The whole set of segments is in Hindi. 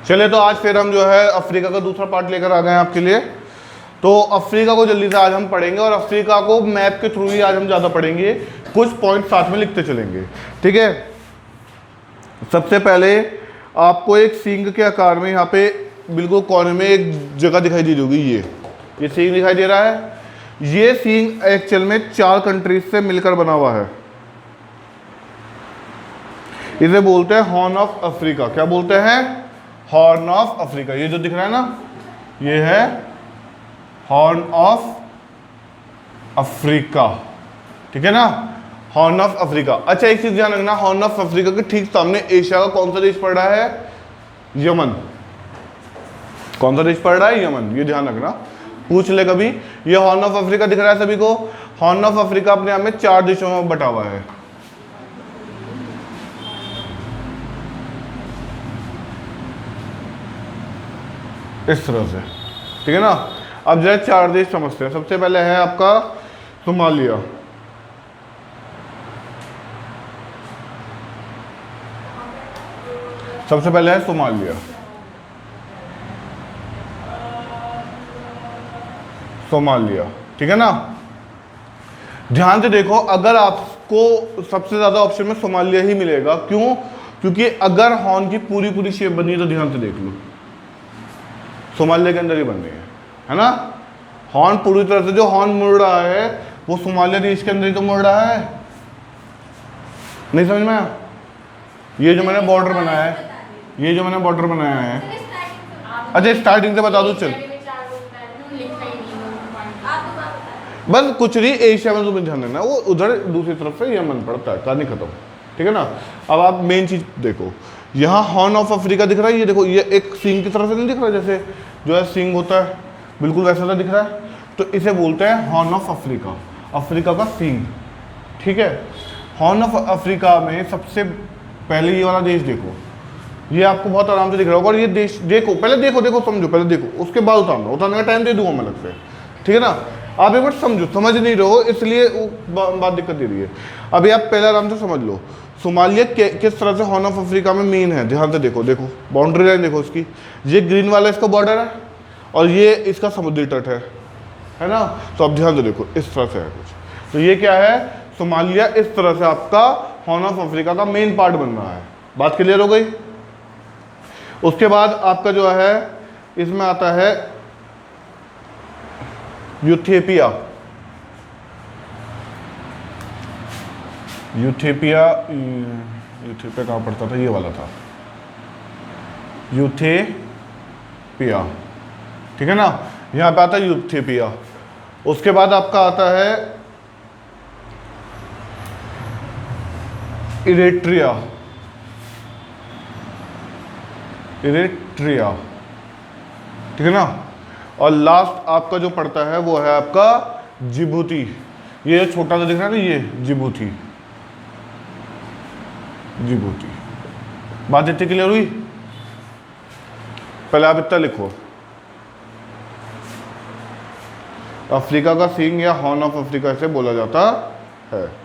चले तो आज फिर हम जो है अफ्रीका का दूसरा पार्ट लेकर आ गए हैं आपके लिए। तो अफ्रीका को जल्दी से आज हम पढ़ेंगे और अफ्रीका को मैप के थ्रू ही आज हम ज़्यादा पढ़ेंगे, कुछ पॉइंट साथ में लिखते चलेंगे, ठीक है। सबसे पहले आपको एक सींग के आकार में यहाँ पे बिल्कुल कोने में एक जगह दिखाई दे होगी, ये सींग दिखाई दे रहा है। ये सींग एक्चुअल में 4 कंट्रीज से मिलकर बना हुआ है। इसे बोलते हैं हॉर्न ऑफ अफ्रीका। क्या बोलते हैं? Horn of Africa. ये जो दिख रहा है ना, ये है हॉर्न ऑफ अफ्रीका, ठीक है ना, हॉर्न ऑफ अफ्रीका। अच्छा एक चीज ध्यान रखना, हॉर्न ऑफ अफ्रीका के ठीक सामने एशिया का कौन सा देश पड़ रहा है? यमन। कौन सा देश पड़ रहा है? यमन। ये ध्यान रखना, पूछ ले कभी। ये हॉर्न ऑफ अफ्रीका दिख रहा है सभी को। हॉर्न ऑफ अफ्रीका अपने आप में 4 देशों में बटा हुआ है। इस तरह से, ठीक है ना। अब जरा 4 देश समझते हैं। सबसे पहले है आपका सोमालिया। सबसे पहले है सोमालिया। सोमालिया, ठीक है ना। ध्यान से देखो, अगर आपको सबसे ज्यादा ऑप्शन में सोमालिया ही मिलेगा। क्यों? क्योंकि अगर हॉर्न की पूरी शेप बनी है तो ध्यान से देख लो, सोमालिया के अंदर ही बन रही है ना। हॉर्न पूरी तरह से जो हॉर्न मुड़ रहा है वो सोमालिया देश के अंदर ही तो मुड़ रहा है। नहीं समझ में आया? ये जो मैंने बॉर्डर बनाया है, ये जो मैंने बॉर्डर बनाया है, अच्छा स्टार्टिंग से बता दूं। चल बस कुछ नहीं, एशिया में तुम्हें ध्यान देना, वो उधर दूसरी तरफ से यमन पड़ता है। कहानी खत्म, ठीक है ना। अब आप मेन चीज देखो, यहाँ हॉर्न ऑफ अफ्रीका दिख रहा है। ये देखो, ये एक सींग की तरह से नहीं दिख रहा, जैसे जो है सींग होता है बिल्कुल वैसा सा दिख रहा है। तो इसे बोलते हैं हॉर्न ऑफ अफ्रीका, अफ्रीका का सींग, ठीक है। हॉर्न ऑफ अफ्रीका में सबसे पहले ये वाला देश देखो, ये आपको बहुत आराम से दिख रहा होगा। और ये देश देखो, पहले देखो समझो, पहले देखो, उसके बाद उतारने का टाइम दे दूंगा मैं अलग से, ठीक है ना। आप एक बार समझो, समझ नहीं रहे हो इसलिए बात दिक्कत दे रही है। अभी आप पहले आराम से समझ लो, सोमालिया किस तरह से हॉर्न ऑफ अफ्रीका में मेन है। ध्यान से देखो, बाउंड्री लाइन देखो इसकी। ये ग्रीन वाला इसका बॉर्डर है और ये इसका समुद्री तट है ना। तो अब ध्यान से देखो, इस तरह से है कुछ। तो ये क्या है? सोमालिया इस तरह से आपका हॉर्न ऑफ अफ्रीका का मेन पार्ट बन रहा है। बात क्लियर हो गई? उसके बाद आपका जो है इसमें आता है यूथेपिया। यूथेपिया कहाँ पड़ता था? ये वाला था यूथेपिया, ठीक है ना। यहाँ पे आता है यूथेपिया। उसके बाद आपका आता है इरिट्रिया। ठीक है ना। और लास्ट आपका जो पड़ता है वो है आपका जिबूती। ये छोटा सा दिख रहा है ना, ये जिबूती। बात इतनी क्लियर हुई? पहले आप इतना लिखो, अफ्रीका का सींग या हॉर्न ऑफ अफ्रीका इसे बोला जाता है।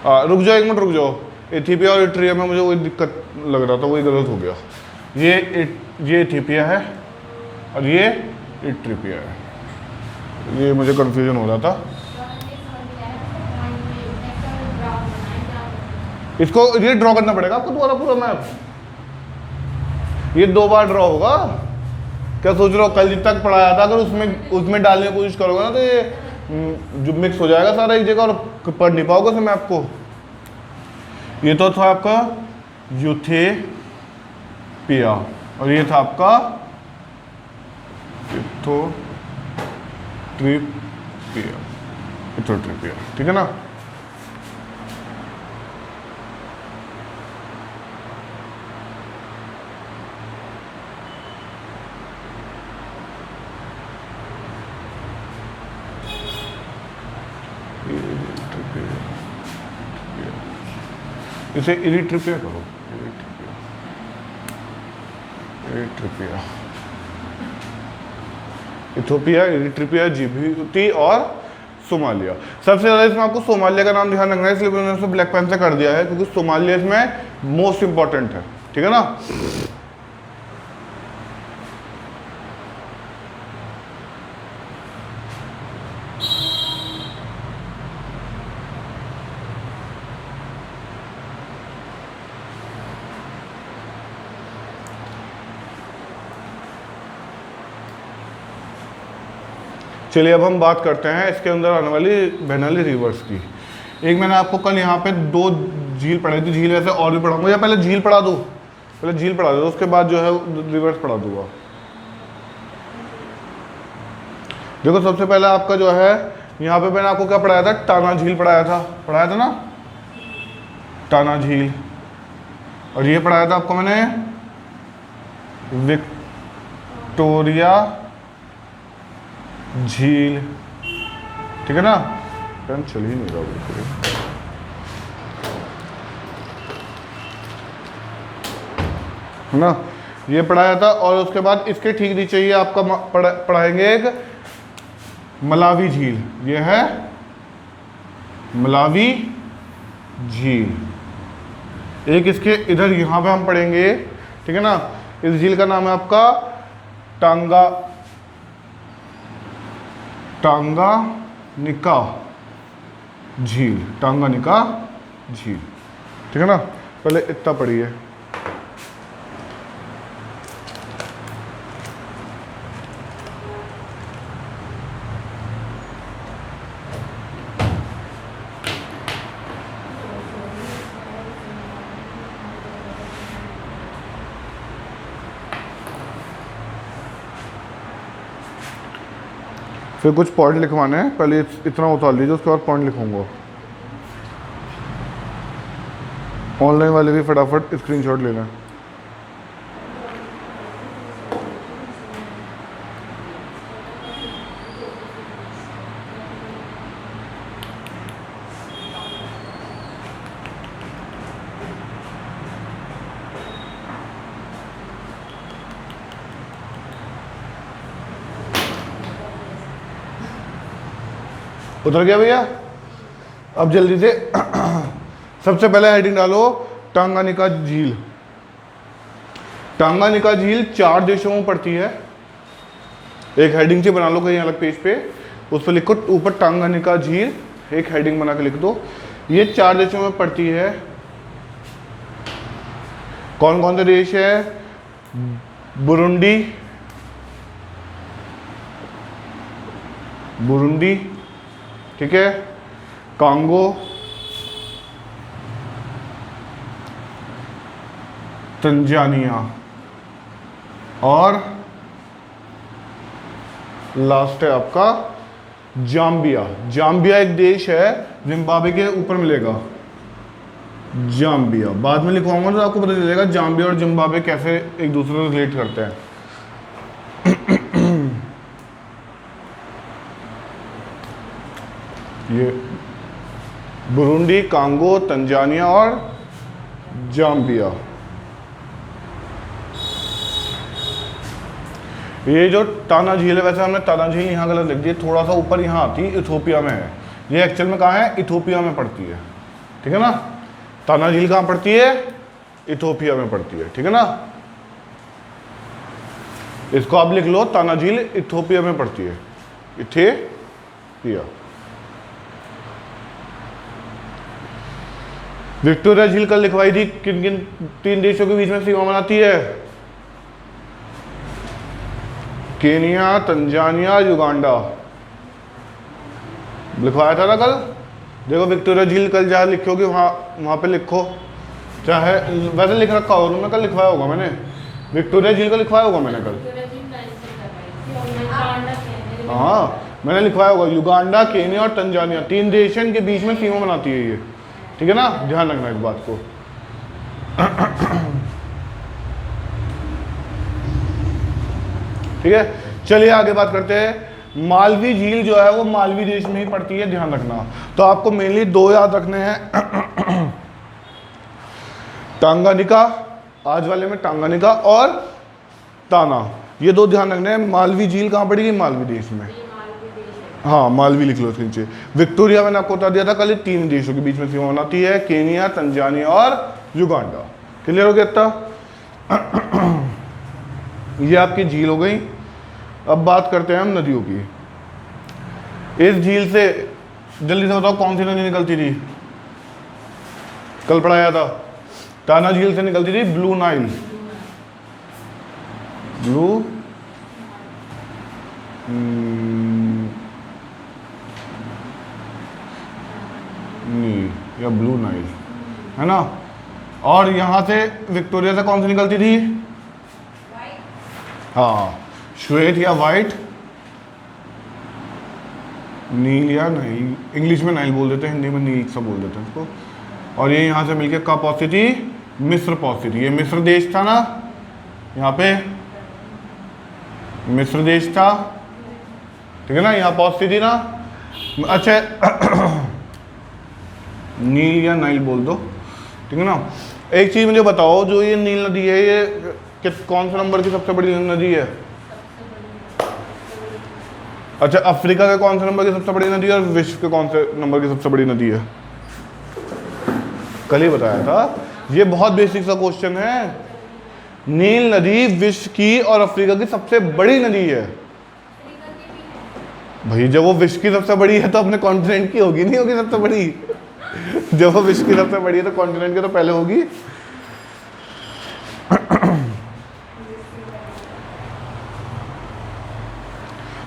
रुक जाओ, 1 मिनट रुक जाओ। इथियोपिया और इरिट्रिया में मुझे वही दिक्कत लग रहा था, वही गलत हो गया। ये इथियोपिया है और ये इरिट्रिया है, ये मुझे कंफ्यूजन हो रहा था। इसको ये ड्रॉ करना पड़ेगा आपको दोबारा पूरा मैप। ये 2 बार ड्रॉ होगा। क्या सोच रहे हो कल तक पढ़ाया था, अगर उसमें डालने की कोशिश करोगे ना तो ये जो मिक्स हो जाएगा सारा एक जगह और पढ़ नहीं पाओगे उसमें आपको। ये तो था आपका यूथेपिया और ये था आपका इथोट्रिपिया, ठीक है ना। इसे इरिट्रिपिया करो, इरिट्रिपिया। इथोपिया, इरिट्रिया, जिबूती और सोमालिया। सबसे ज़्यादा इसमें आपको सोमालिया का नाम ध्यान रखना है, इसलिए मैंने उसको ब्लैक पेन से कर दिया है, क्योंकि सोमालिया इसमें मोस्ट इंपॉर्टेंट है, ठीक है ना। चलिए अब हम बात करते हैं इसके अंदर आने वाली बहने वाली रिवर्स की। एक मैंने आपको कल यहाँ पे 2 झील पढ़ाई थी, झील वैसे और भी पढ़ाऊंगा, या पहले झील पढ़ा दूँ, पहले झील पढ़ा दो, उसके बाद जो है रिवर्स पढ़ा दूंगा। देखो सबसे पहले आपका जो है यहाँ पे मैंने आपको क्या पढ़ाया था, टाना झील पढ़ाया था ना, टाना झील। और ये पढ़ाया था आपको मैंने विक्टोरिया झील, ठीक है ना। पेन चल ही नहीं रहा बिल्कुल, है ना, ये पढ़ाया था। और उसके बाद इसके ठीक नीचे ही आपका पढ़ाएंगे एक मलावी झील, ये है मलावी झील। एक इसके इधर यहाँ पे हम पढ़ेंगे, ठीक है ना। इस झील का नाम है आपका टांगानिका झील, टांगानिका झील, ठीक है ना। पहले इतना पढ़िए। फिर कुछ पॉइंट लिखवाने हैं, पहले इतना उतार लीजिए, उसके बाद पॉइंट लिखूंगा। ऑनलाइन वाले भी फटाफट स्क्रीनशॉट ले लें। उतर गया भैया। अब जल्दी से सबसे पहले हेडिंग डालो टांगानिका झील। टांगानिका झील 4 देशों में पड़ती है। एक हेडिंग से बना लो कहीं अलग पेज पे, उस पर लिखो ऊपर टांगानिका झील, एक हेडिंग बना के लिख दो। ये 4 देशों में पड़ती है। कौन कौन से देश है? बुरुंडी, ठीक है, कांगो, तंजानिया और लास्ट है आपका जाम्बिया। जाम्बिया एक देश है, जिम्बाब्वे के ऊपर मिलेगा जाम्बिया। बाद में लिखवाऊंगा तो आपको पता चलेगा जाम्बिया और जिम्बाब्वे कैसे एक दूसरे से रिलेट करते हैं। ये बुरुंडी, कांगो, तंजानिया और जाम्बिया। ये जो टाना झील है, वैसे हमने टाना झील यहाँ गलत लिख दी, थोड़ा सा ऊपर यहाँ आती है, इथोपिया में है। ये एक्चुअल में कहाँ है? इथोपिया में पड़ती है, ठीक है ना। टाना झील कहाँ पड़ती है? इथोपिया में पड़ती है, ठीक है ना। इसको आप लिख लो, टाना झील इथोपिया में पड़ती है, इथोपिया। विक्टोरिया झील कल लिखवाई थी, किन किन 3 देशों के बीच में सीमा बनाती है? Kenya, Tanzania, Uganda. लिखवाया था ना कल। देखो विक्टोरिया झील कल जहाँ लिखोगे वहाँ पे लिखो, चाहे वैसे लिख रखा होगा तुमने, कल लिखवाया होगा मैंने। विक्टोरिया झील का लिखवाया होगा मैंने कल, हाँ मैंने लिखवाया होगा। युगांडा, केनिया और तंजानिया 3 देशन के बीच में सीमा बनाती है ये, ठीक है ना। ध्यान रखना इस बात को। ठीक है, चलिए आगे बात करते हैं। मालवी झील जो है वो मालवी देश में ही पड़ती है, ध्यान रखना। तो आपको मेनली 2 याद रखने हैं, टांगानिका, आज वाले में टांगानिका और टाना। ये दो ध्यान रखना है। मालवी झील कहाँ पड़ेगी? मालवी देश में। हाँ, मालवी लिख लो इसके नीचे। विक्टोरिया मैंने आपको बता दिया था कल, 3 देशों के बीच में सीमा बनाती है, केनिया, तंजानिया और युगांडा। क्लियर हो गया इतना? ये आपकी झील हो गई। अब बात करते हैं हम नदियों की। इस झील से जल्दी से बताओ कौन सी नदी निकलती थी? कल पढ़ाया था, टाना झील से निकलती थी ब्लू नाइल। ब्लू नील या ब्लू नाइल, है ना। और यहां से विक्टोरिया से कौन सी निकलती थी? हाँ, श्वेत या वाइट, नील या नाइल। इंग्लिश में नाइल बोल देते हैं, हिंदी में नील सब बोल देते हैं इसको। और ये यहाँ से मिलके कहाँ पहुँचती थी? मिस्र पहुँचती थी। ये मिस्र देश था ना, यहाँ पे मिस्र देश था, ठीक है ना, यहाँ पहुँचती थी ना। अच्छा नील या नाइल बोल दो, ठीक है ना। एक चीज़ मुझे बताओ, जो ये नील नदी है, ये कौन सा नंबर की सबसे बड़ी नदी है? अच्छा, अफ्रीका के कौन से नंबर की सबसे बड़ी नदी है और विश्व के कौन से नंबर की सबसे बड़ी नदी है? कल ही बताया था। ये बहुत बेसिक सा क्वेश्चन है। नील नदी विश्व की और अफ्रीका की सबसे बड़ी नदी है। भाई जब वो विश्व की सबसे बड़ी है तो अपने कॉन्टिनेंट की होगी, नहीं होगी सबसे बड़ी? जब वो विश्व की सबसे बड़ी है तो कॉन्टिनेंट की तो पहले होगी।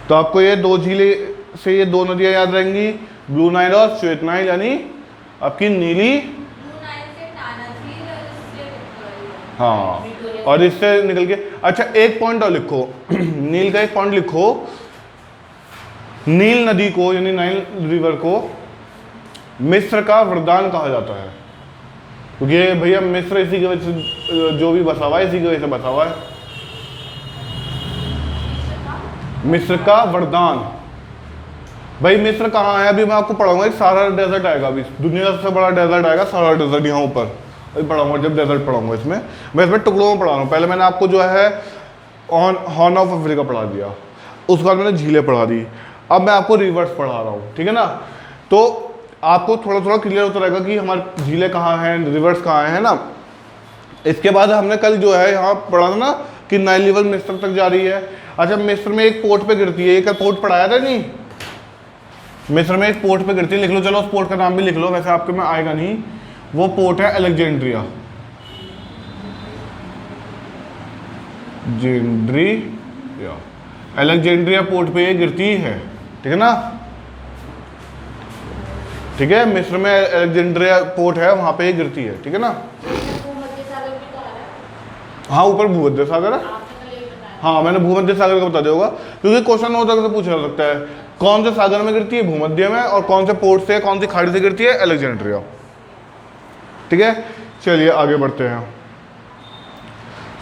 तो आपको ये दो झीलें से ये दो नदियां याद रहेंगी, ब्लू नाइल और श्वेत नाइल, यानी आपकी नीली, हाँ, और इससे निकल के। अच्छा एक पॉइंट और लिखो, नील का एक पॉइंट लिखो। नील नदी को यानी नाइल रिवर को मिस्र का वरदान कहा जाता है, क्योंकि भैया मिस्र इसी की वजह से जो भी बसा हुआ है, इसी की वजह से बसा हुआ है। मिस्र का वरदान। भाई मिस्र कहाँ है? अभी मैं आपको पढ़ाऊंगा, एक सारा डेजर्ट आएगा, अभी दुनिया का सबसे बड़ा डेजर्ट आएगा, सारा डेजर्ट यहाँ ऊपर। अभी पढ़ाऊंगा, जब डेजर्ट पढ़ाऊंगा इसमें, मैं इसमें टुकड़ों में पढ़ा रहा हूँ। पहले मैंने आपको जो है हॉर्न ऑफ अफ्रीका पढ़ा दिया, उसके बाद मैंने झीलें पढ़ा दी, अब मैं आपको रिवर्स पढ़ा रहा हूँ, ठीक है ना। तो आपको थोड़ा थोड़ा क्लियर होता रहेगा कि हमारी झीलें कहाँ हैं, रिवर्स कहाँ है ना। इसके बाद हमने कल जो है यहाँ पढ़ा था ना कि नाइल रिवर मिस्र तक जा रही है। अच्छा, मिस्र में एक पोर्ट पे गिरती है, एक पोर्ट पढ़ाया था नहीं? मिस्र में एक पोर्ट पे गिरती है, लिख लो, चलो उस पोर्ट का नाम भी लिख लो, वैसे आपके में आएगा नहीं। वो पोर्ट है अलेक्जेंड्रिया। अलेक्जेंड्रिया पोर्ट पे ये गिरती है, ठीक है ना। ठीक है, मिस्र में अलेक्जेंड्रिया पोर्ट है, वहां पे ये गिरती है, ठीक है ना। हाँ, ऊपर भूमध्य सागर है। हाँ, मैंने भूमध्य सागर का बता दिया होगा, क्योंकि क्वेश्चन हो सकता है पूछा जा सकता है कौन से सागर में गिरती है, भूमध्य में, और कौन से पोर्ट से, कौन सी खाड़ी से गिरती है, अलेक्जेंड्रिया। ठीक है, चलिए आगे बढ़ते हैं।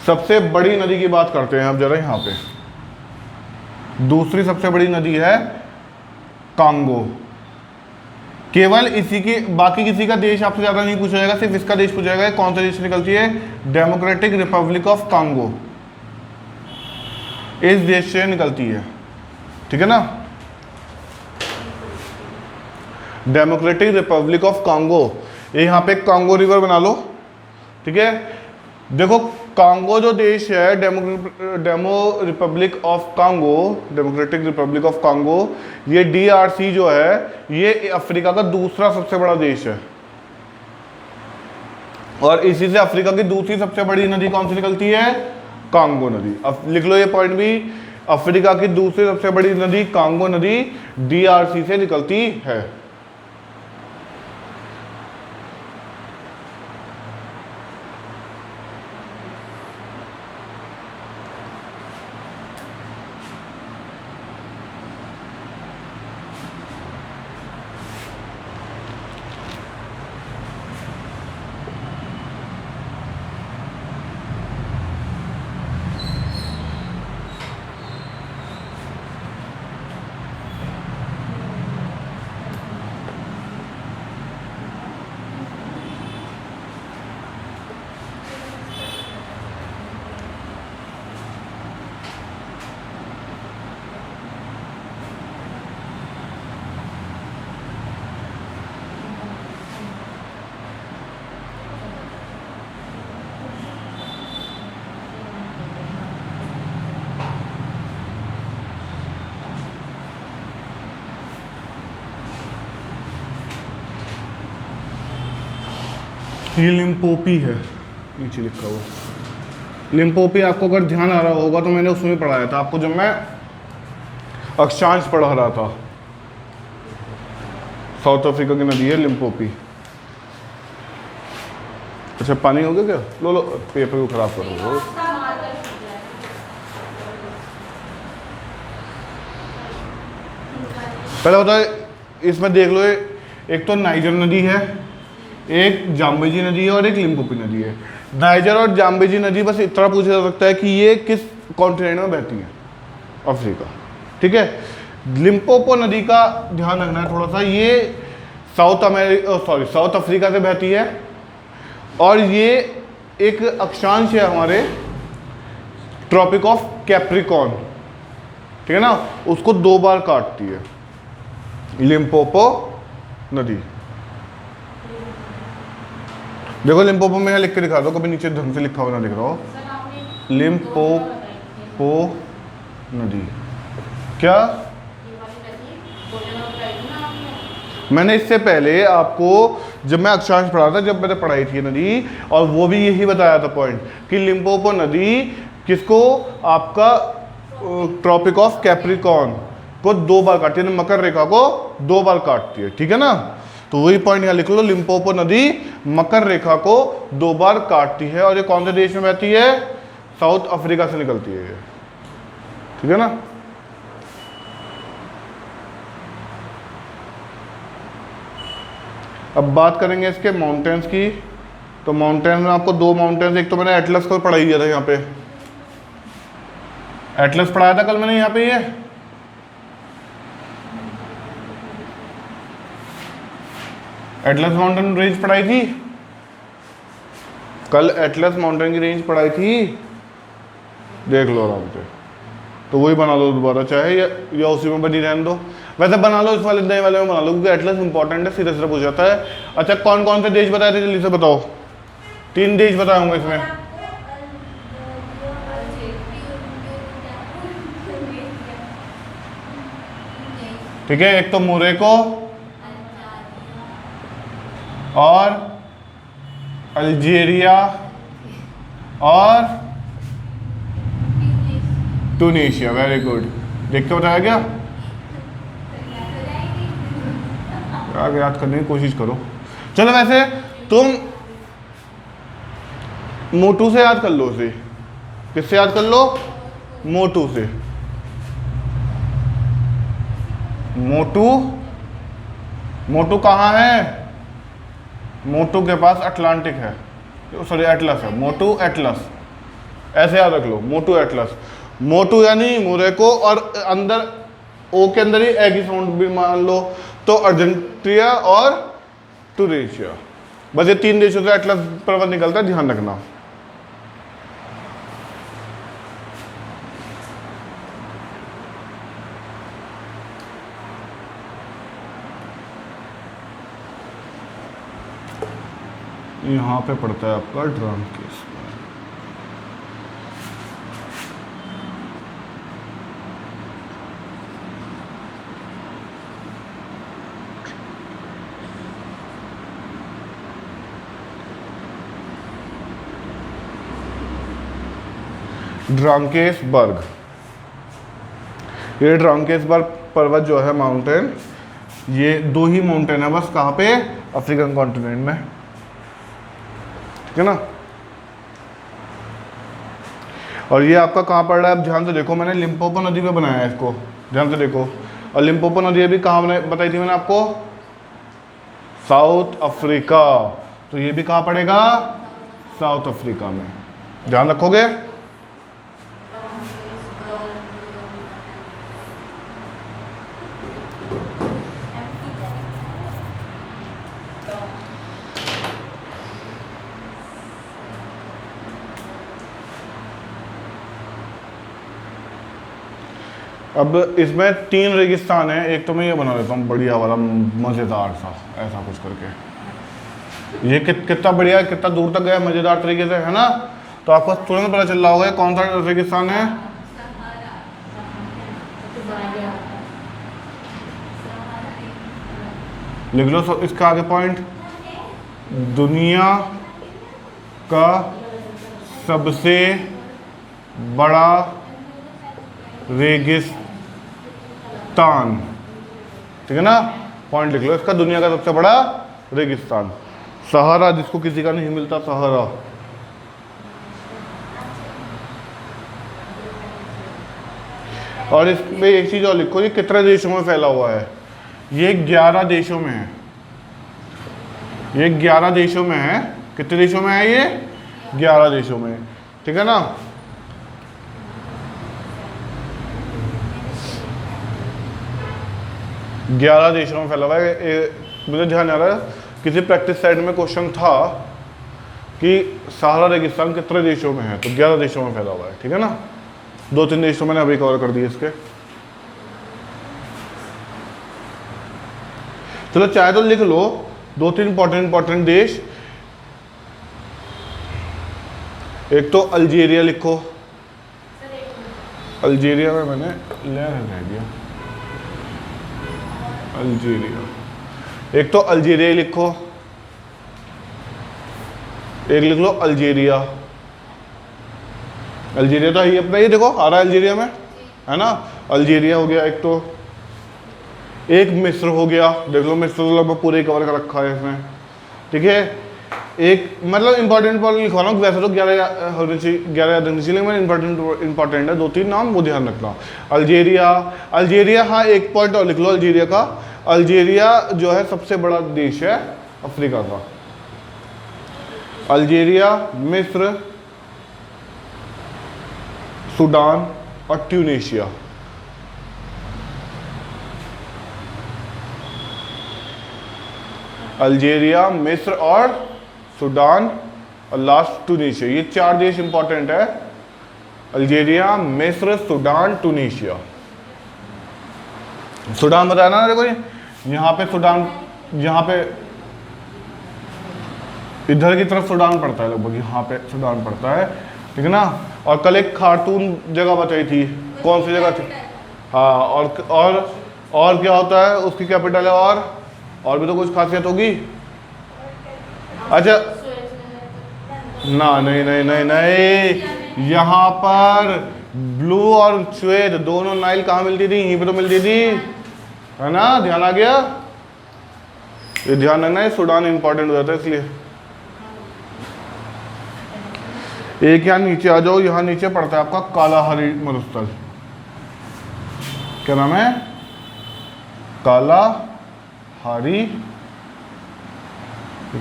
सबसे बड़ी नदी की बात करते हैं अब जरा। यहाँ पे दूसरी सबसे बड़ी नदी है कांगो। केवल इसी की, बाकी किसी का देश आपसे ज़्यादा नहीं पूछा जाएगा, सिर्फ इसका देश पूछा जाएगा। कौन सा देश निकलती है? डेमोक्रेटिक रिपब्लिक ऑफ कांगो, इस देश से निकलती है, ठीक है ना। डेमोक्रेटिक रिपब्लिक ऑफ कांगो, यहाँ पे कांगो रिवर बना लो, ठीक है। देखो कांगो जो देश है, डेमोक्रेटिक रिपब्लिक ऑफ कांगो, ये DRC जो है, ये अफ्रीका का दूसरा सबसे बड़ा देश है। और इसी से अफ्रीका की दूसरी सबसे बड़ी नदी कौन सी निकलती है? कांगो नदी। अब लिख लो ये पॉइंट भी, अफ्रीका की दूसरी सबसे बड़ी नदी कांगो नदी DRC से निकलती है। ये लिम्पोपी है, नीचे लिखा हुआ लिम्पोपी। आपको अगर ध्यान आ रहा होगा तो मैंने उसमें पढ़ाया था आपको जब मैं अक्षांश पढ़ा रहा था। साउथ अफ्रीका की नदी है लिम्पोपी। अच्छा पानी हो गया क्या? लो लो पेपर को खराब करो। पहले बताओ इसमें देख लो, एक तो नाइजर नदी है, एक जाम्बेजी नदी है और एक लिम्पोपी नदी है। नाइजर और जाम्बेजी नदी बस इतना पूछा जा सकता है कि ये किस कॉन्टिनेंट में बहती है? अफ्रीका। ठीक है। लिम्पोपो नदी का ध्यान रखना है थोड़ा सा, ये साउथ अफ्रीका से बहती है और ये एक अक्षांश है हमारे ट्रॉपिक ऑफ कैप्रिकॉर्न, ठीक है ना, उसको 2 बार काटती है लिम्पोपो नदी। देखो लिम्पोपो में लिख के दिखा दो, कभी नीचे ढंग से लिखा हुआ ना दिख रहा हो। लिम्पोपो नदी क्या? मैंने इससे पहले आपको जब मैं अक्षांश पढ़ा था, जब मैंने पढ़ाई थी नदी, और वो भी यही बताया था पॉइंट कि लिम्पोपो नदी किसको, आपका ट्रॉपिक ऑफ कैप्रिकॉर्न को 2 बार काटती है, मकर रेखा को 2 बार काटती है। ठीक है ना, तो वही पॉइंट यहाँ लिख लो, लिम्पोपो नदी मकर रेखा को 2 बार काटती है और ये कौन से देश में बहती है? साउथ अफ्रीका से निकलती है ये। ठीक है ना। अब बात करेंगे इसके माउंटेन्स की। तो माउंटेन्स में आपको 2 माउंटेन्स, एक तो मैंने एटलस को पढ़ाई दिया था, यहाँ पे एटलस पढ़ाया था कल मैंने यहाँ पे, ये एटलस माउंटेन रेंज पढ़ाई थी कल, एटलस माउंटेन की रेंज पढ़ाई थी, देख लो आराम से। तो वही बना लो दोबारा, चाहे या उसी में बनी रहने दो। वैसे बना लो इस वाले नए वाले में बना लो, क्योंकि एटलस इंपॉर्टेंट है, सीधा सीधा पूछ जाता है। अच्छा कौन कौन से देश बताए थे, जल्दी से बताओ। 3 देश बताए होंगे इसमें। ठीक है, एक तो मोरक्को और अल्जीरिया और ट्यूनीशिया। वेरी गुड, देख के बताया क्या? याद करने की कोशिश करो। चलो वैसे तुम मोटू से याद कर लो उसे। किससे याद कर लो? मोटू से। मोटू कहाँ है? मोटू के पास अटलांटिक है, सॉरी एटलस है। मोटू एटलस, ऐसे याद रख लो, मोटू एटलस। मोटू यानी मोरक्को और अंदर ओ के अंदर ही एक ही साउंड भी मान लो तो अर्जेंटीना और ट्यूनीशिया। बस ये 3 देशों से एटलस पर्वत निकलता है, ध्यान रखना। यहाँ पे पड़ता है आपका ड्रांकेस। ड्रांकेसबर्ग, ये ड्रांकेसबर्ग पर्वत जो है माउंटेन, ये 2 ही माउंटेन है बस, कहाँ पे? अफ्रीकन कॉन्टिनेंट में। ठीक है ना। और ये आपका कहाँ पड़ रहा है? अब ध्यान से देखो, मैंने लिम्पोपो नदी पे बनाया है इसको, ध्यान से देखो। और लिम्पोपो नदी अभी कहाँ बताई थी मैंने आपको? South Africa. तो ये भी कहाँ पड़ेगा? साउथ अफ्रीका में, ध्यान रखोगे। अब इसमें 3 रेगिस्तान है। एक तो मैं ये बना देता हूँ बढ़िया वाला मज़ेदार सा, ऐसा कुछ करके। ये कितना बढ़िया, कितना दूर तक गया मज़ेदार तरीके से, है ना। तो आपको तुरंत पता चल रहा होगा कौन सा रेगिस्तान है। लिख लो सब इसका आगे पॉइंट। दुनिया का सबसे बड़ा रेगिस्तान, ठीक है ना, पॉइंट लिख लो इसका, दुनिया का सबसे बड़ा रेगिस्तान सहारा, जिसको किसी का नहीं मिलता सहारा। और इसमें एक चीज और लिखो, ये कितने देशों में फैला हुआ है, ये 11 देशों में है, ये 11 देशों में है। कितने देशों में है ये? 11 देशों में, ठीक है ना। ग्यारह देशों में फैला हुआ है। मुझे ध्यान आ रहा है किसी प्रैक्टिस साइड में क्वेश्चन था कि सहारा रेगिस्तान कितने देशों में है, तो 11 देशों में फैला हुआ है, ठीक है ना। 2-3 देशों मैंने अभी कवर कर दिए इसके। चलो चाहे तो लिख लो 2-3 इंपॉर्टेंट देश। एक तो अल्जीरिया लिखो, अल्जीरिया में मैंने रह दिया, अल्जीरिया। एक तो अल्जीरिया लिखो, एक लिख लो अल्जीरिया। अल्जीरिया तो है अपना, ये देखो आ रहा है अल्जीरिया में, है ना। अल्जीरिया हो गया एक तो, एक मिस्र हो गया, देख लो मिस्र तो लगभग पूरे कवर कर रखा है इसमें, ठीक है। एक मतलब इंपॉर्टेंट लिखवा रहा हूँ, वैसे तो 11 होने चाहिए, 11 याद रखनी चाहिए, लेकिन इंपॉर्टेंट है 2-3 नाम वो ध्यान रखना। अल्जीरिया, अल्जीरिया, हाँ एक पॉइंट और लिख लो अल्जीरिया का। अल्जीरिया जो है सबसे बड़ा देश है अफ्रीका का। अल्जीरिया, मिस्र, सूडान और ट्यूनीशिया। अल्जीरिया, मिस्र और सूडान और लास्ट ट्यूनीशिया, ये 4 देश इंपॉर्टेंट है। अल्जीरिया, मिस्र, सूडान, ट्यूनीशिया। सूडान बताया ना देखो, यहाँ पे सूडान, यहाँ पे इधर की तरफ सूडान पड़ता है लगभग, यहाँ पे सूडान पड़ता है, ठीक है ना। और कल एक खार्तूम जगह बताई थी, कौन सी जगह थी? हाँ, और क्या होता है उसकी कैपिटल है, और भी तो कुछ खासियत होगी। अच्छा ना, नहीं, यहाँ पर ब्लू और श्वेत दोनों नाइल कहाँ मिलती थी? यहीं पे तो मिलती थी, है ना। ध्यान आ गया? ये ध्यान रखना है, सूडान इंपॉर्टेंट हो जाता है इसलिए। एक यहाँ नीचे आ जाओ, यहाँ नीचे पड़ता है आपका कालाहारी मरुस्थल। क्या नाम है? कालाहारी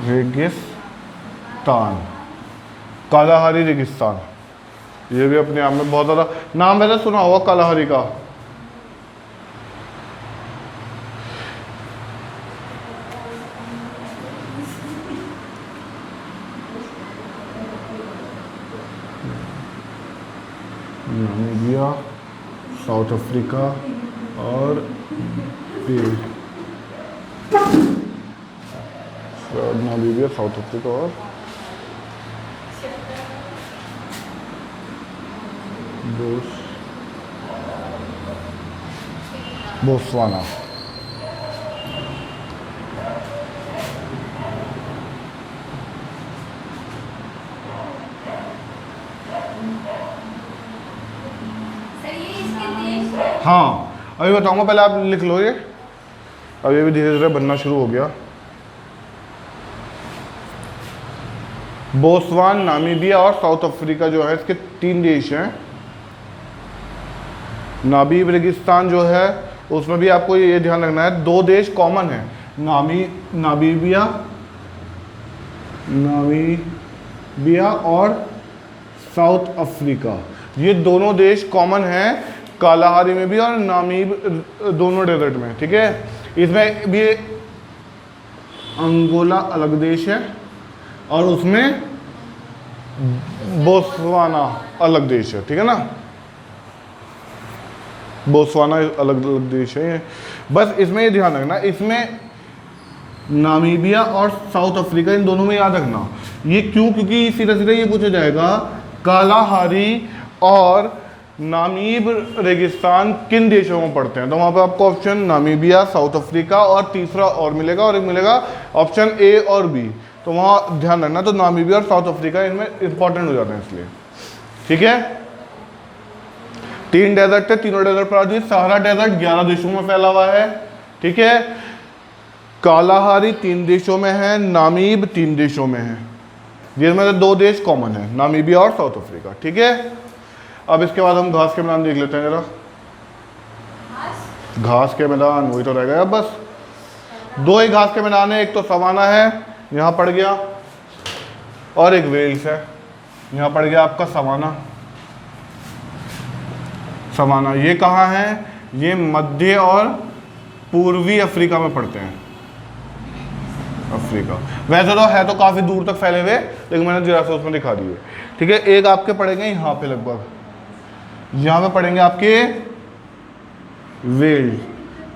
रेगिस्तान, कालाहारी रेगिस्तान। ये भी अपने आप में बहुत ज़्यादा नाम वैसे सुना होगा कालाहारी का। नामीबिया, साउथ अफ्रीका और नामीबिया, साउथ अफ्रीका और बोत्सवाना। हाँ अभी बताऊंगा, पहले आप लिख लो ये। अब ये भी धीरे धीरे बनना शुरू हो गया। बोत्सवाना, नामीबिया और साउथ अफ्रीका जो है इसके 3 देश हैं। नामीब रेगिस्तान जो है उसमें भी आपको ये ध्यान रखना है, 2 देश कॉमन है, नामीबिया और साउथ अफ्रीका। ये दोनों देश कॉमन हैं कालाहारी में भी और नामीब दोनों डेजर्ट में, ठीक है। इसमें भी अंगोला अलग देश है और उसमें बोत्सवाना अलग देश है, ठीक है ना। बोत्सवाना अलग अलग देश है। बस इसमें ये ध्यान रखना, इसमें नामीबिया और साउथ अफ्रीका इन दोनों में याद रखना। ये क्यों? क्योंकि सीधा सीधा ये पूछा जाएगा कालाहारी और नामीब रेगिस्तान किन देशों में पड़ते हैं, तो वहाँ पे आपको ऑप्शन नामीबिया, साउथ अफ्रीका और तीसरा और मिलेगा, और एक मिलेगा ऑप्शन ए और बी। तो वहाँ ध्यान रखना। तो नामीबिया और साउथ अफ्रीका इनमें इंपॉर्टेंट हो जाते हैं इसलिए, ठीक है। 3 डेजर्ट है, तीनों डेजर्ट पर आदि। सहारा डेजर्ट 11 देशों में फैला हुआ है, ठीक है। कालाहारी 3 देशों में है, नामीब 3 देशों में है, जिसमें से 2 देश कॉमन है, नामीबिया और साउथ अफ्रीका, ठीक है। अब इसके बाद हम घास के मैदान देख लेते हैं जरा। घास के मैदान वही तो रह गया, बस 2 ही घास के मैदान है। एक तो सवाना है, यहाँ पड़ गया, और एक वेल्स है, यहाँ पड़ गया आपका सवाना। सवाना ये कहाँ है? ये मध्य और पूर्वी अफ्रीका में पड़ते हैं। अफ्रीका वैसे तो है तो काफ़ी दूर तक फैले हुए, लेकिन मैंने जरा सा उसमें दिखा दिए, ठीक है। एक आपके पड़ेंगे यहाँ पे, लगभग यहाँ पे पड़ेंगे आपके वेल,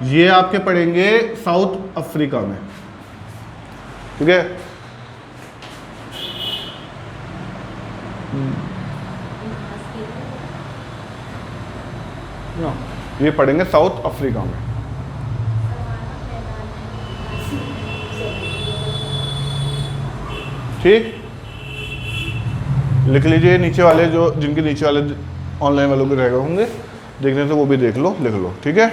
ये आपके पड़ेंगे साउथ अफ्रीका में, ठीक है। ये पड़ेंगे साउथ अफ्रीका में। ठीक, लिख लीजिए नीचे वाले, जो जिनके नीचे वाले ऑनलाइन वालों के रह गए होंगे देखने से, वो भी देख लो, लिख लो, ठीक है।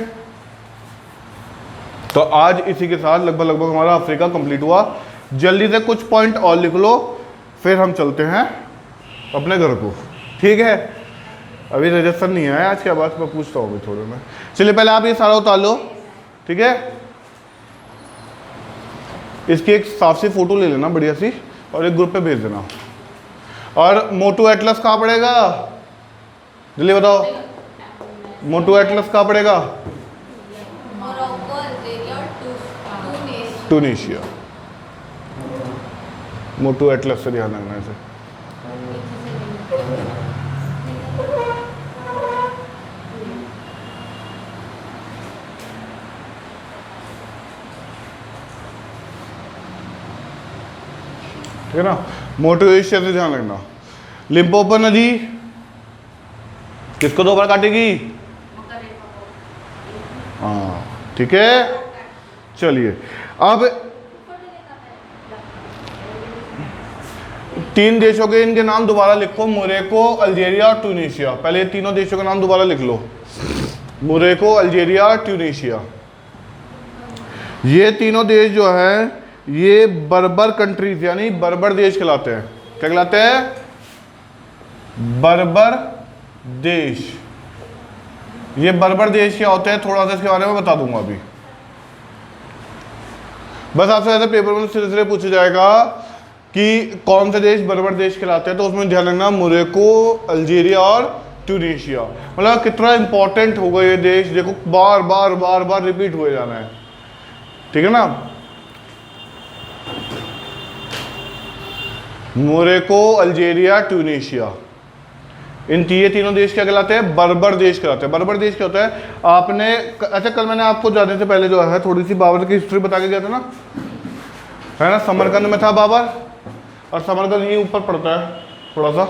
तो आज इसी के साथ लगभग हमारा अफ्रीका कंप्लीट हुआ। जल्दी से कुछ पॉइंट और लिख लो, फिर हम चलते हैं अपने घर को, ठीक है। अभी रजिस्टर नहीं आया आज के बाद, मैं पूछता हूँ अभी थोड़े में। चलिए पहले आप ये सारा उतार लो, ठीक है। इसकी एक साफ सी फोटो ले लेना बढ़िया सी, और एक ग्रुप पे भेज देना। और मोटू एटलस कहाँ पड़ेगा, जल्दी बताओ। मोटू एटलस कहाँ पड़ेगा? ट्यूनीशिया। मोटू एटलस से ध्यान रखना इसे। ठीक है ना, मोटू एशिया से ध्यान रखना। लिम्पोपो नदी किसको 2 बार काटेगी? हाँ, ठीक है। चलिए अब 3 देशों के इनके नाम दोबारा लिखो, मोरक्को, अल्जीरिया और ट्यूनीशिया। पहले ये तीनों देशों के नाम दोबारा लिख लो, मोरक्को, अल्जीरिया और ट्यूनीशिया। ये तीनों देश जो हैं ये बर्बर कंट्रीज यानी बर्बर देश कहलाते हैं। क्या कहलाते हैं? बर्बर देश। ये बर्बर देश क्या होते हैं थोड़ा सा इसके बारे में बता दूंगा अभी। बस आपसे ऐसे पेपर में सिलसिले पूछा जाएगा कि कौन से देश बर्बर देश कहलाते हैं, तो उसमें ध्यान रखना मोरक्को, अल्जीरिया और ट्यूनीशिया। मतलब कितना इंपॉर्टेंट होगा ये देश, देखो बार बार बार बार रिपीट हुए जाना है, ठीक है ना। मोरक्को, अल्जीरिया, ट्यूनीशिया, ये तीनों देश क्या कहलाते हैं? बर्बर देश कहलाते हैं। बर्बर देश क्या होता है? आपने अच्छा, कल मैंने आपको जाने से पहले जो है थोड़ी सी बाबर की हिस्ट्री बता के गया था ना, है ना। समरकंद में था बाबर, और समरकंद यहीं ऊपर पड़ता है थोड़ा सा,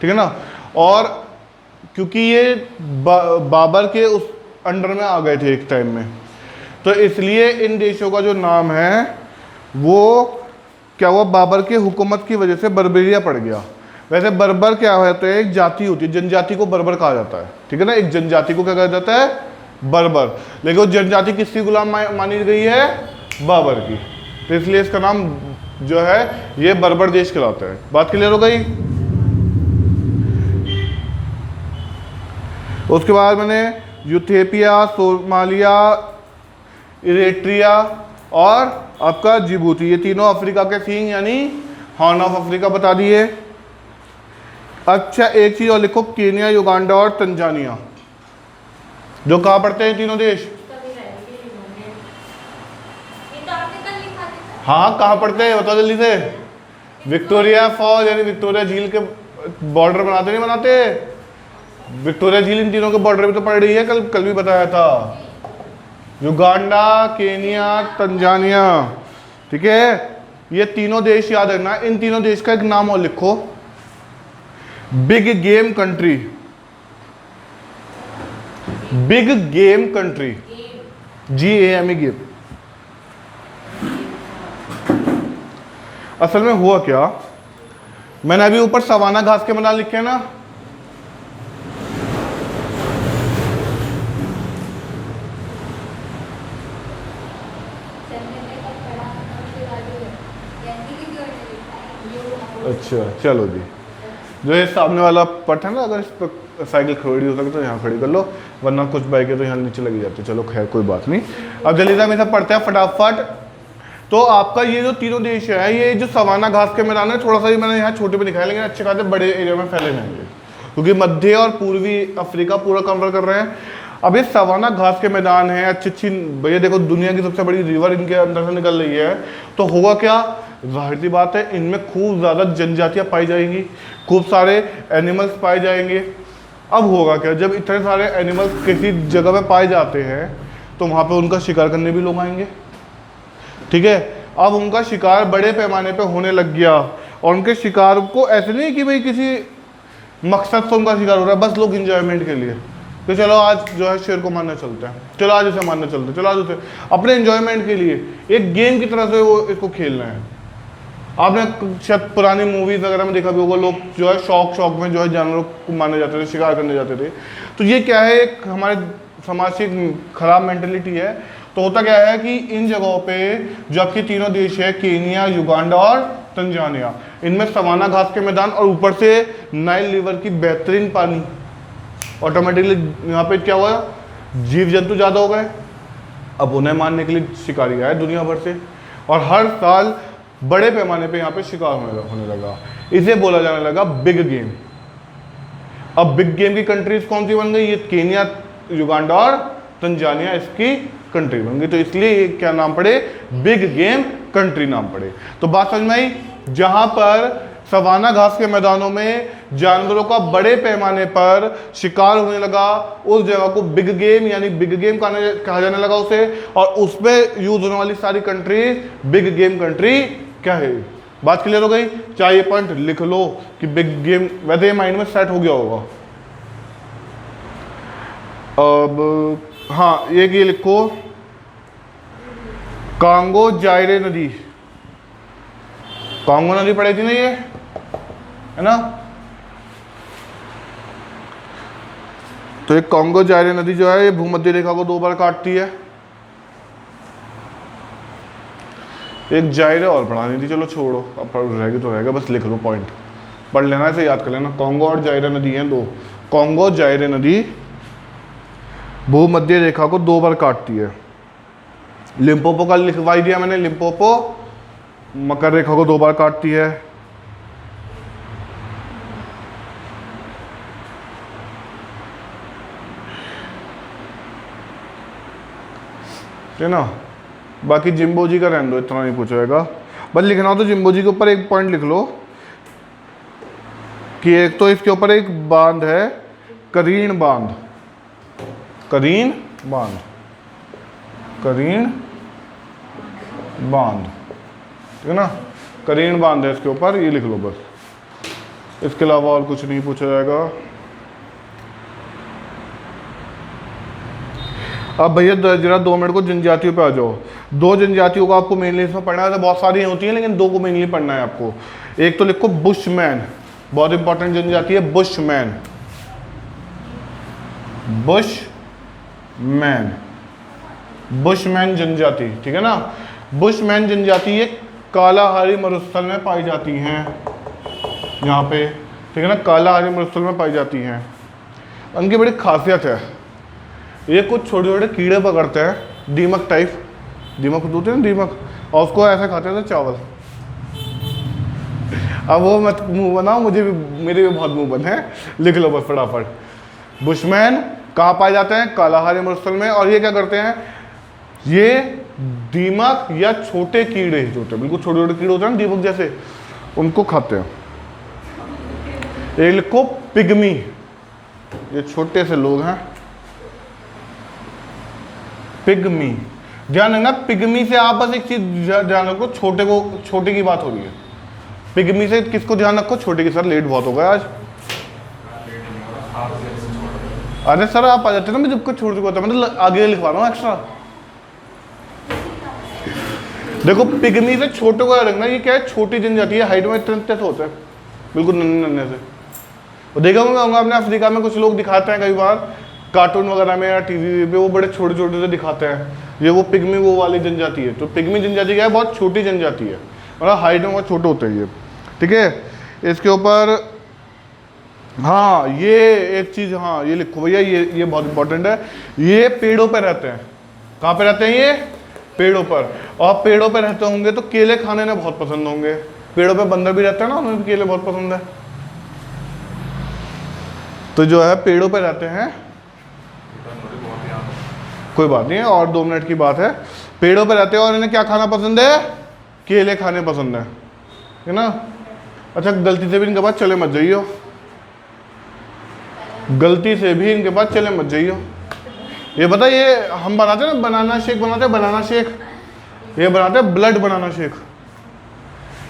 ठीक है ना। और क्योंकि ये बाबर के उस अंडर में आ गए थे एक टाइम में, तो इसलिए इन देशों का जो नाम है वो क्या हुआ, बाबर के हुकूमत की वजह से बर्बरिया पड़ गया। वैसे बर्बर क्या है, तो एक जाति होती है, जनजाति को बर्बर कहा जाता है, ठीक है ना। एक जनजाति को क्या कहा जाता है? बर्बर। लेकिन वो जनजाति किसकी गुलाम मानी गई है? बाबर की। तो इसलिए इसका नाम जो है ये बर्बर देश कहलाता है। बात क्लियर हो गई? उसके बाद मैंने यूथोपिया, सोमालिया, इरिट्रिया और आपका जिबूती, ये तीनों अफ्रीका के सींग यानी हॉर्न ऑफ अफ्रीका बता दिए। अच्छा एक चीज और लिखो, केन्या, युगांडा और तंजानिया, जो कहाँ पड़ते हैं तीनों देश? हाँ कहाँ पड़ते हैं बताओ जल्दी से। विक्टोरिया फॉल यानी विक्टोरिया झील के बॉर्डर बनाते नहीं बनाते? विक्टोरिया झील इन तीनों के बॉर्डर में तो पड़ रही है, कल भी बताया था। युगांडा, केनिया, तंजानिया, ठीक है। ये तीनों देश याद रखना। इन तीनों देश का एक नाम और लिखो, big game country. Big game country, GAME game. असल में हुआ क्या, मैंने अभी ऊपर सवाना घास के मैदान लिखे हैं ना, अच्छा चलो जी, जो ये सामने वाला पट है ना, अगर इस पर साइकिल खड़ी हो सके तो यहाँ खड़ी कर लो, वरना कुछ बाइकें तो यहाँ नीचे लगी जाती है। चलो खैर कोई बात नहीं। अब जल्दी से हम इसे पढ़ते हैं फटाफट। तो आपका ये जो तीनों देश है, ये जो सवाना घास के मैदान है, थोड़ा सा ही मैंने यहाँ छोटे पे दिखाया, लेकिन अच्छे खासे बड़े एरिया में फैले रहेंगे, क्योंकि मध्य और पूर्वी अफ्रीका पूरा कवर कर रहे हैं। अब ये सवाना घास के मैदान है, अच्छी अच्छी, भैया देखो दुनिया की सबसे बड़ी रिवर इनके अंदर से निकल रही है, तो होगा क्या, जाहिर सी बात है इनमें खूब ज़्यादा जनजातियाँ पाई जाएंगी, खूब सारे एनिमल्स पाए जाएंगे। अब होगा क्या, जब इतने सारे एनिमल्स किसी जगह पे पाए जाते हैं तो वहाँ पे उनका शिकार करने भी लोग आएंगे, ठीक है। अब उनका शिकार बड़े पैमाने पे होने लग गया, और उनके शिकार को ऐसे नहीं कि भाई किसी मकसद से उनका शिकार हो रहा है, बस लोग इंजॉयमेंट के लिए, तो चलो आज जो है शेर को मारने चलते हैं, चलो आज उसे मारने चलते हैं, चलो आज उसे, अपने एंजॉयमेंट के लिए एक गेम की तरह से वो इसको खेलना है। आपने शायद पुरानी मूवीज वगैरह में देखा भी होगा, लोग जो है शौक में जो है जानवरों को मारने जाते थे, शिकार करने जाते थे। तो ये क्या है, एक हमारे समाज की खराब मेंटेलिटी है। तो होता क्या है कि इन जगहों पे जो आपके तीनों देश है, केनिया, युगांडा और तंजानिया, इनमें सवाना घास के मैदान और ऊपर से नाइल रिवर की बेहतरीन पानी, ऑटोमेटिकली यहाँ पे क्या हुआ, जीव जंतु ज़्यादा हो गए। अब उन्हें मारने के लिए शिकारी आए दुनिया भर से, और हर साल बड़े पैमाने पे यहाँ पे शिकार होने लगा। इसे बोला जाने लगा बिग गेम। अब बिग गेम की कंट्रीज कौन सी बन गई, ये केनिया, युगांडा और तंजानिया इसकी कंट्री बन गई, तो इसलिए क्या नाम पड़े, बिग गेम कंट्री नाम पड़े। तो बात समझ में आई, जहां पर सवाना घास के मैदानों में जानवरों का बड़े पैमाने पर शिकार होने लगा, उस जगह को बिग गेम यानी बिग गेम कहा जाने लगा उसे, और उसमें यूज होने वाली सारी कंट्री बिग गेम कंट्री क्या है। बात क्लियर हो गई, चाहे ये पॉइंट लिख लो कि बिग गेम, वैसे ये माइंड में सेट हो गया होगा। अब हाँ, एक ये लिखो, कांगो जायरे नदी, कांगो नदी पड़ी थी ना ये, है ना। तो एक कांगो जायरे नदी जो है, ये भूमध्य रेखा को 2 बार काटती है। एक जायरे और पढ़ानी थी, चलो छोड़ो, अब रहेगी तो रहेगा, बस लिख लो, पॉइंट पढ़ लेना, इसे याद कर लेना। कांगो और जायरे नदी हैं 2, कांगो जायरे नदी भूमध्य रेखा को 2 बार काटती है। लिम्पोपो का लिखवाई दिया मैंने, लिम्पोपो मकर रेखा को 2 बार काटती है। है ना, बाकी जिम्बोजी का रहने दो, इतना नहीं पूछा जाएगा, बस लिखना हो तो जिम्बोजी के ऊपर एक पॉइंट लिख लो कि एक तो इसके ऊपर एक बांध है, करीण बांध, करीण बांध, करीण बांध, ठीक है ना, करीण बांध है इसके ऊपर, ये लिख लो बस, इसके अलावा और कुछ नहीं पूछा जाएगा। अब भैया जरा 2 मिनट को जनजातियों पे आ जाओ। 2 जनजातियों को आपको मेनली इसमें पढ़ना है, तो बहुत सारी होती हैं लेकिन 2 को मेनली पढ़ना है आपको। एक तो लिखो बुशमैन, बहुत इंपॉर्टेंट जनजाति है बुशमैन, बुशमैन, बुशमैन जनजाति, ठीक है ना। बुशमैन जनजाति ये कालाहारी मरुस्थल में पाई जाती हैं, यहाँ पे, ठीक है ना, कालाहारी मरुस्थल में पाई जाती हैं। उनकी बड़ी खासियत है, ये कुछ छोटे छोटे कीड़े पकड़ते हैं, दीमक टाइप, दीमक होते हैं ना, दीमक, और उसको ऐसे खाते थे चावल। अब वो मत मुंह बनाओ, मुझे भी, मेरे भी बहुत मुंह बने हैं, लिख लो बस फटाफट। बुशमैन कहाँ पाए जाते हैं, कालाहारी मरुस्थल में, और ये क्या करते हैं, ये दीमक या छोटे कीड़े जो होते हैं, बिल्कुल छोटे छोटे कीड़े होते हैं ना दीमक जैसे, उनको खाते हैं। एक लिखो पिग्मी, ये छोटे से लोग हैं, पिग्मी। ध्यान रखना, पिग्मी से आप बस एक चीज ध्यान रखो, छोटे की बात हो रही है। पिग्मी से किसको ध्यान रखो, छोटे की। सर लेट बहुत हो गया आज। अरे सर आप आ जाते ना, मैं जब कुछ छोटे को होता है, मतलब आगे लिखवा रहा हूँ एक्स्ट्रा। देखो पिग्मी से छोटे को रखना, ये क्या है, छोटी जनजाति है, हाइट में इतने से होते हैं, बिल्कुल नन्हे नन्हे से। और देखा होगा आपने अफ्रीका में कुछ लोग दिखाते हैं कई बार कार्टून वगैरह में या टीवी पे, वो बड़े छोटे छोटे से दिखाते हैं, ये वो पिग्मी वो वाली जनजाति है। तो पिग्मी जनजाति क्या है, बहुत छोटी जनजाति है, मतलब हाइट में बहुत छोटे होते हैं ये, ठीक है। इसके ऊपर हाँ ये एक चीज़, हाँ ये लिखो भैया, ये बहुत इंपॉर्टेंट है, ये पेड़ों पे रहते हैं। कहाँ पे रहते हैं ये, पेड़ों पर। और पेड़ों पे रहते होंगे तो केले खाने में बहुत पसंद होंगे, पेड़ों पे बंदर भी रहते हैं ना, उन्हें भी केले बहुत पसंद है। तो जो है पेड़ों पे रहते हैं, कोई बात नहीं है, और 2 मिनट की बात है। पेड़ों पे रहते हैं और इन्हें क्या खाना पसंद है, केले खाने पसंद है ना। अच्छा गलती से भी इनके पास चले मत जाइयो, गलती से भी इनके पास चले मत जाइयो। ये पता, ये हम बनाते हैं ना बनाना शेक, बनाते हैं बनाना शेक, ये बनाते हैं ब्लड बनाना शेक।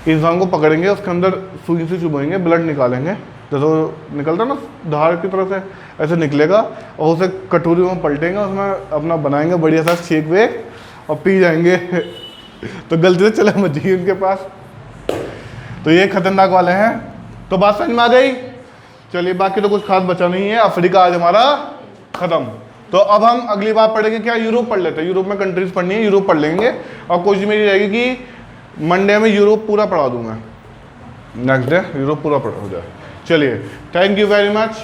इंसान को पकड़ेंगे, उसके अंदर सुई से चुभाएंगे, ब्लड निकालेंगे, जैसे निकलता ना धार की तरफ से, ऐसे निकलेगा, और उसे कटोरी में पलटेंगे, उसमें अपना बनाएंगे बढ़िया सा शेक वेक और पी जाएंगे। तो गलती से चले मत जाइए उनके पास। तो ये खतरनाक वाले हैं। तो बात समझ में आ गई। चलिए बाकी तो कुछ खास बचा नहीं है, अफ्रीका आज हमारा खत्म। तो अब हम अगली बार पढ़ेंगे क्या, यूरोप पढ़ लेते हैं। यूरोप में कंट्रीज पढ़नी है, यूरोप पढ़ लेंगे, और कोशिश मेरी रहेगी कि मंडे में यूरोप पूरा पढ़ा दूंगा, नेक्स्ट डे यूरोप पूरा पढ़ा हो जाए। चलिए थैंक यू वेरी मच।